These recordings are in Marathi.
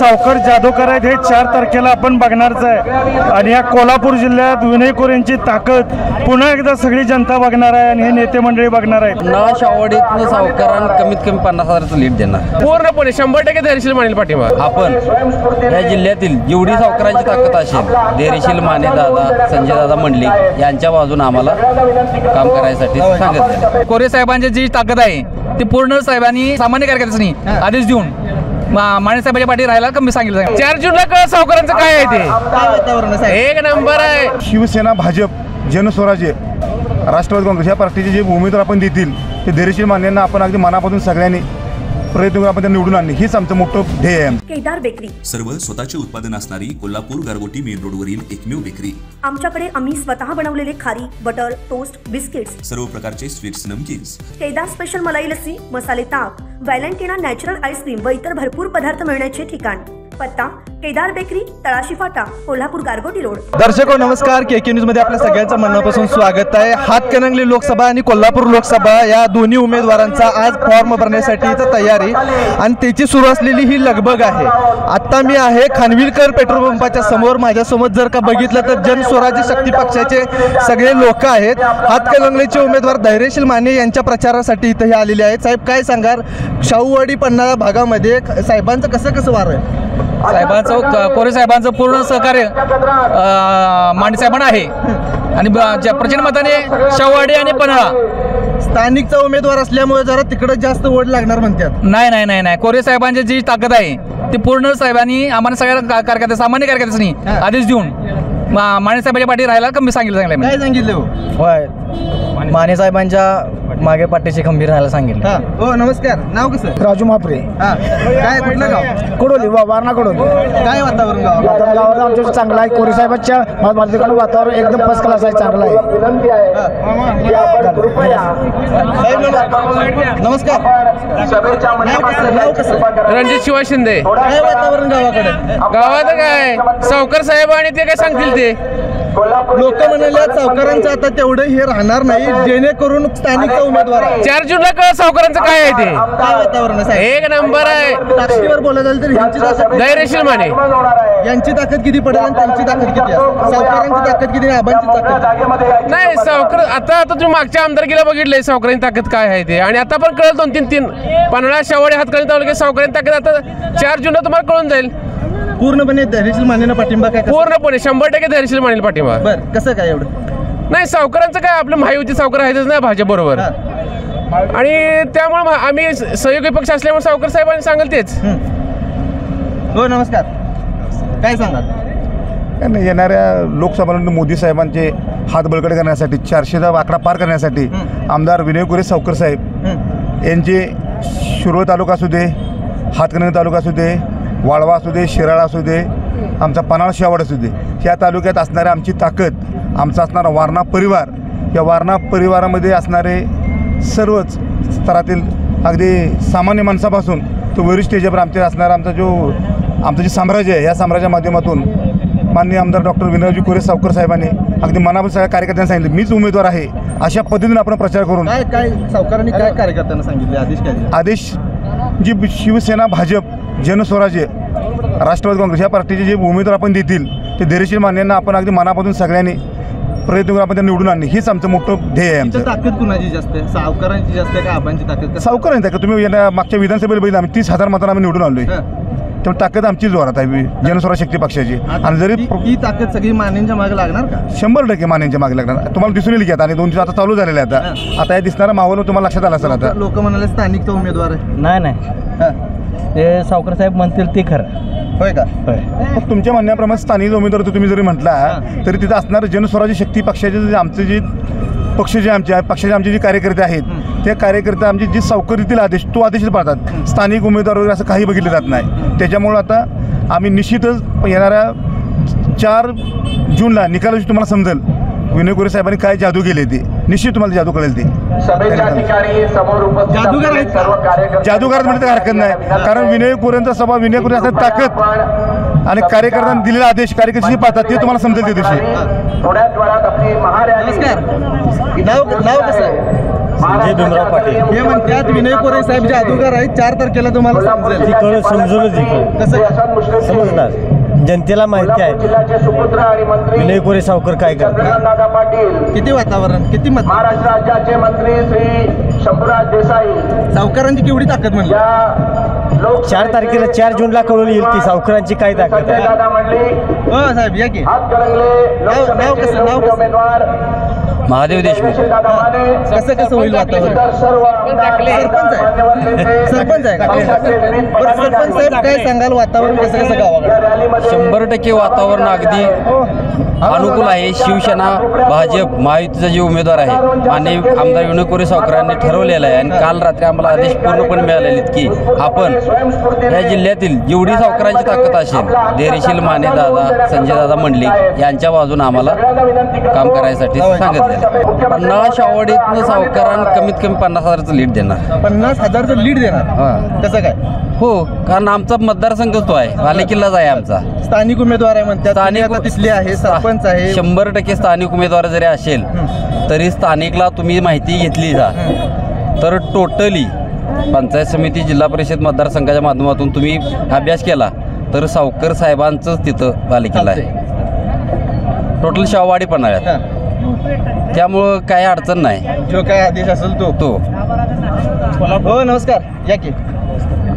सावकर जादूकर आहेत हे 4 तारखेला आपण बघणारच आहे आणि या कोल्हापूर जिल्ह्यात विनय कोरेंची ताकद पुन्हा एकदा सगळी जनता बघणार आहे आणि हे नेते मंडळी बघणार आहेत। ना शावडीतनं सावकारांना कमीत कमी 50,000चं लीड देणार पूर्णपणे 100% धैर्यशील मानेल पाठिंबा। आपण या जिल्ह्यातील जेवढी सावकारांची ताकद असेल धैर्यशील माने दादा संजय दादा मंडलिक यांच्या बाजूने आम्हाला काम करायसाठी सांगितलं। कोरे साहेबांची जी ताकद आहे ती पूर्ण साहेबांनी सामान्य कार्यकर्त्यांनी आदेश देऊन माने साहेबांच्या पाठी राहायला कमी सांगितलं। 4 जूनला कळ सावकारांचं काय आहे ते एक नंबर आहे। शिवसेना भाजप जनस्वराज्य राष्ट्रवादी काँग्रेस या पार्टीचे जे उमेदवार आपण देतील ते धैर्यशील मान्यांना आपण अगदी मनापासून सगळ्यांनी प्रयत्न करून आपण निवडून आणणे हेच आमचं मोठं ध्येय आहे। केदार बेकरी सर्व स्वतःचे उत्पादन असणारी कोल्हापूर गारगोटी मेन रोडवरील एकमेव बेकरी। आमच्याकडे आम्ही स्वतः बनवलेले खारी बटर टोस्ट बिस्किट्स सर्व प्रकारचे स्वीट्स नमकीन्स केदार स्पेशल मलाई लस्सी मसाले ताक व्हॅलेंटिना नॅचरल आईस्क्रीम व इतर भरपूर पदार्थ मिळण्याचे ठिकाण। पत्ता केदार बेकरी तळाशी फाटा कोल्हापूर गारगोटी रोड। दर्शको नमस्कार, केके न्यूज मध्ये आपल्या सगळ्यांचं मनापासून स्वागत आहे। हातकणंगले लोकसभा आणि कोल्हापूर लोकसभा या दोन्ही उमेदवारांचा आज फॉर्म भरण्यासाठी तयारी आणि त्याची सुरू असलेली ही लगबग आहे। आता मी आहे खानविलकर पेट्रोल पंपाच्या समोर। माझ्यासमोर जर का बघितलं तर जनस्वराज्य शक्ती पक्षाचे सगळे लोक आहेत। हातकणंगलेचे उमेदवार धैर्यशील माने यांच्या प्रचारासाठी इथे हे आलेले आहेत। साहेब काय सांगाल, शाहूवाडी पन्हाळा भागामध्ये साहेबांचं कसं वार आहे? साहेबांचं कोरे साहेबांचं पूर्ण सहकार्य माने साहेबांना आहे आणि प्रचंड मताने शाहूवाडी आणि पन्हाळा स्थानिकचा उमेदवार असल्यामुळे जरा तिकडे जास्त वोट लागणार म्हणतात। नाही कोरे साहेबांची जी ताकद आहे ती पूर्ण साहेबांनी आम्हाला सगळ्या कार्यकर्त्या सामान्य कार्यकर्त्यांनी आदेश देऊन माने साहेबांच्या पाठी राहायला कमी सांगितलं। काय सांगितलं? होय, माने साहेबांच्या मागे पाठीशी खंबीर राहायला सांगितलं। हो नमस्कार, नाव कसं? राजू महाप्रे। काय कुठलं गाव? कडोली वारणा कडोली। काय वातावरण गावात आमचं चांगलं आहे। कोरे साहेबांच्या वातावरण एकदम फर्स्ट क्लास आहे, चांगलं आहे। नमस्कार, नाव कसं? रणजित शिवा शिंदे। काय वातावरण गावाकडे? गावात काय सावकर साहेब आणि ते काय सांगतील ते लोक म्हणाले सावकारांचं आता तेवढं हे राहणार नाही जेणेकरून स्थानिकचा उमेदवार आहे। 4 जूनला कळ सावकारांचं काय आहे ते काय वातावरण आहे? एक नंबर आहे। ताकदीवर बोलायला झालं तर ह्यांची ताकद धैर्यशील माने यांची ताकद किती पडेल आणि त्यांची ताकद किती आहे? सावकारांची ताकद किती, आबांची ताकद नाही। सावकर आता तुम्ही मागच्या आमदारकीला बघितलंय सावकारांची ताकद काय आहे ते आणि आता पण कळेल 2-3 पन्हाळा शाहूवाडी हातकणंगले तालुक्यात सावकारांची ताकद आता 4 जूनला तुम्हाला कळून जाईल। पूर्णपणे धैर्यशील मानेला पाठिंबा काय? पूर्णपणे 100% धैर्यशील मानेल पाठिंबा। बरं, कसं काय एवढं? नाही सावकारांचं काय आपलं महायुती सावकार आहेतच ना भाजप बरोबर आणि त्यामुळे आम्ही सहयोगी पक्ष असल्यामुळे सावकर साहेबांनी सांगाल तेच। हो नमस्कार, काय सांगाल? येणाऱ्या लोकसभा मोदी साहेबांचे हात बळकट करण्यासाठी 400चा आकडा पार करण्यासाठी आमदार विनय कोरे सावकर साहेब यांचे शिरोळ तालुका असू दे, हातकणंगले तालुका असू दे, वाळवा असू दे, शिराळा असू दे, आमचा पन्हाळा शाहूवाड असू दे, ह्या तालुक्यात असणारे आमची ताकद, आमचा असणारा वारणा परिवार, या वारणा परिवारामध्ये असणारे सर्वच स्तरातील अगदी सामान्य माणसापासून तो वरिष्ठ स्टेजवर आमचे असणारा आमचं जे साम्राज्य आहे, या साम्राज्याच्या माध्यमातून माननीय आमदार डॉक्टर विनयजी कोरे सावकर साहेबांनी अगदी मनापासून सगळ्या कार्यकर्त्यांना सांगितलं मीच उमेदवार आहे अशा पद्धतीने आपण प्रचार करून काय सावकारांनी काय कार्यकर्त्यांना सांगितले आदेश? काय आदेश जी शिवसेना भाजप जनस्वराज्य राष्ट्रवादी काँग्रेस या पार्टीचे जे उमेदवार आपण देतील ते धैर्यशील मान्यांना आपण अगदी मनापासून सगळ्यांनी प्रयत्न करून आपण निवडून आणणे हेच आमचं मोठं ध्येय आहे। आमचं ताकद कुणाची जास्त आहे, सावकारांची जास्त आहे का आबांची ताकद? सावकारांची ताकद। तुम्ही मागच्या विधानसभेला बघितलं आम्ही 30,000 मतांना आम्ही निवडून आलोय, त्यामुळे ताकद आमची जोरात आहे जनस्वराज्य शक्ती पक्षाची। आणि जरी ही ताकद सगळी मानेंच्या मागे लागणार का? 100% मानेंच्या मागे लागणार। तुम्हाला दिसून येईल की आता आणि 2 दिवस आता चालू झालेले आता हे दिसणारा माहोल तुम्हाला लक्षात आला असेल। आता लोक म्हणाले स्थानिकचा उमेदवार आहे। नाही ते सावकर साहेब म्हणतील ते खरं होय का? मग तुमच्या म्हणण्याप्रमाणे स्थानिक उमेदवार तुम्ही जरी म्हटला तरी तिथं असणारं जनस्वराज्य शक्ती पक्षाचे आमचे जे पक्ष जे पक्षाचे आमचे जे कार्यकर्ते आहेत ते कार्यकर्ते आमचे जे सावकारीतील आदेश तो आदेशच पाळतात। स्थानिक उमेदवार वगैरे असं काही बघितलं जात नाही। त्याच्यामुळं आता आम्ही निश्चितच येणाऱ्या 4 जूनला निकालाची तुम्हाला समजेल विनय कोरे साहेबांनी काय जादू केले ते निश्चित तुम्हाला जादू कळेल ते। जादूगार म्हणजे हरकत नाही, कारण विनय कोरेंचा सभा विनय कोरे असं ताकद आणि कार्यकर्त्यांनी दिलेला आदेश कार्यकर्ते पाहतात ते तुम्हाला समजेल त्या दिवशी। नमस्कार, नाव कसं आहे? संजय भीमराव पाटील. हे म्हणतात विनय कोरे साहेब जादूगार आहेत, 4 तारखेला तुम्हाला समजेल. ती कळून समजूनच कसं समजणार. जनतेला माहिती आहे विनय कोरे सावकर काय करतात. किती वातावरण, किती मत, महाराष्ट्र राज्याचे मंत्री श्री शंभूराज देसाई सावकारांची केवढी ताकद म्हणली. 4 तारखेला 4 जूनला कळून येईल की सावकारांची काय ताकद आहे. दादा मंडळी हो साहेब या की. नाव कसं उमेदवार महादेव देशमुख. कसं होईल वातावरण. सरपंच आहे का. बरं, सरपंच साहेब काय सांगाल, वातावरण कसं गावाकडे. 100% वातावरण अगदी अनुकूल आहे. शिवसेना, भाजप, महायुतीचा जे उमेदवार आहे आणि आमदार विनय कोरे सावकरांनी ठरवलेलं आहे. आणि काल रात्री आम्हाला आदेश पूर्णपणे मिळालेले आहेत की आपण या जिल्ह्यातील जेवढी सावकारांची ताकद असेल, धैर्यशील माने दादा, संजय दादा मंडलिक यांच्या बाजूने आम्हाला काम करायसाठी सांगितलेलं आहे. पन्हाळा शावडीतनं सावकारांना कमीत कमी 50,000चं लीड देणार. 50,000चं लीड देणार. हां, कसं काय. हो, कारण आमचा मतदारसंघ तो आहे, बालेकिल्लाच आहे आमचा. स्थानिक उमेदवार आहे म्हणतात. स्थानिक तिथले आहे, सरपंच आहे. 100% स्थानिक उमेदवार जरी असेल तरी स्थानिकला तुम्ही माहिती घेतली जा तर टोटली पंचायत समिती, जिल्हा परिषद मतदारसंघाच्या माध्यमातून तुम्ही अभ्यास केला तर सावकर साहेबांचंच तिथं बालेकिल्ला आहे. टोटल शाहवाडी पन्हाळ्यात. त्यामुळं काही अडचण नाही. जो काय आदेश असेल तो. हो नमस्कार या की.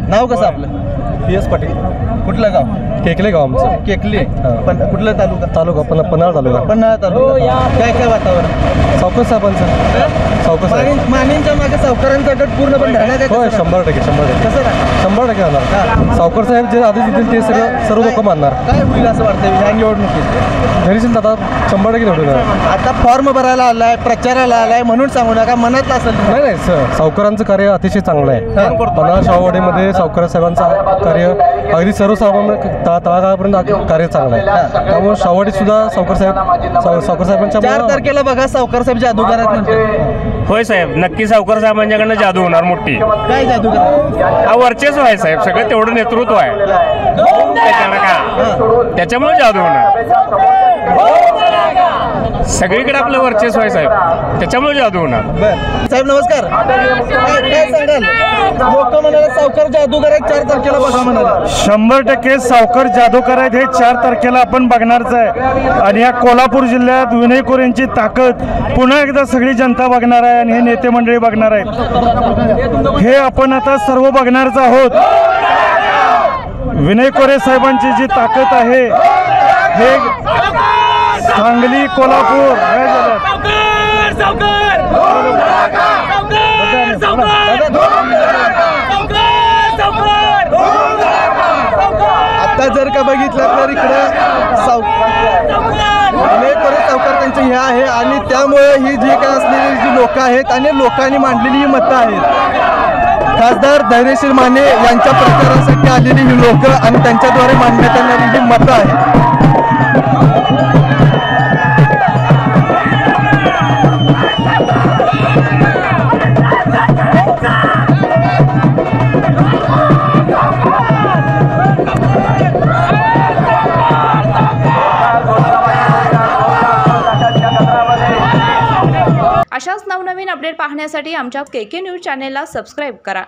नाव कसं आपलं. PS पाटील. कुठलं गाव. केकले गाव आमचं. केकले. पण कुठला तालुका. पन्हाळा तालुका. पन्हाळा तालुका. काय वातावरण. सावकर साहेबांचं. सावकर साहेब मानेंच्या मागे सावकारांचा गट पूर्णपणे धरण्यात आहे. होय 100% कसं काय. 100% होणार. सावकर साहेब जे आदेश देतील ते सर्व लोक मानणार. काय होईल असं वाटतं ह्या निवडणुकीत. धैर्यशील दादा 100% निवडून येणार. आता फॉर्म भरायला आलाय, प्रचाराला आलाय म्हणून सांगू नका, मनात असेल. नाही सावकारांचं कार्य अतिशय चांगलं आहे. पन्हाळा शाहवाडीमध्ये सावकर साहेबांचं कार्य अगदी सर्वसामान्य तळागाळापर्यंत कार्य चांगलं आहे. त्यामुळे शाहवाडीत सुद्धा सावकर साहेबांच्या 4 तारखेला बघा सावकर साहेब जादूगार म्हणते. होय साहेब, नक्की सावकर साहेबांच्याकडनं जादू होणार मोठी. काय जादूगार. हा वर्चस्व आहे साहेब, सगळं तेवढं नेतृत्व आहे त्याच्यानं का, त्याच्यामुळे जादू होणार. सगळीकडे आपलं वर्चस्व आहे साहेब, त्याच्यामुळे जादू होणार. साहेब नमस्कार. काय सांगाल. लोक म्हणाले सावकर जादूगार आहेत, 4 तारखेला बघा म्हणाले. 100% सावकर जादूकर आहेत. हे 4 तारखेला आपण बघणारच आहे. आणि या कोल्हापूर जिल्ह्यात विनय कोरेंची ताकद पुन्हा एकदा सगळी जनता बघणार आहे आणि हे नेते मंडळी बघणार आहेत. हे आपण आता सर्व बघणारच आहोत. विनय कोरे साहेबांची जी ताकद आहे हे सांगली, कोल्हापूर आता जर का बघितलं तर इकडे विनय कोरे सावकर त्यांचे हे आहे आणि त्यामुळे ही जी काय असलेली जी लोक आहेत आणि लोकांनी मांडलेली ही मतं आहेत. खासदार धैर्यशील माने यांच्या प्रचारासाठी आलेली ही लोक आणि त्यांच्याद्वारे मांडण्यात आलेली ही मतं आहेत. अशाच नवनवीन अपडेट पाहण्यासाठी आमच्या KK न्यूज चॅनेलला सबस्क्राईब करा.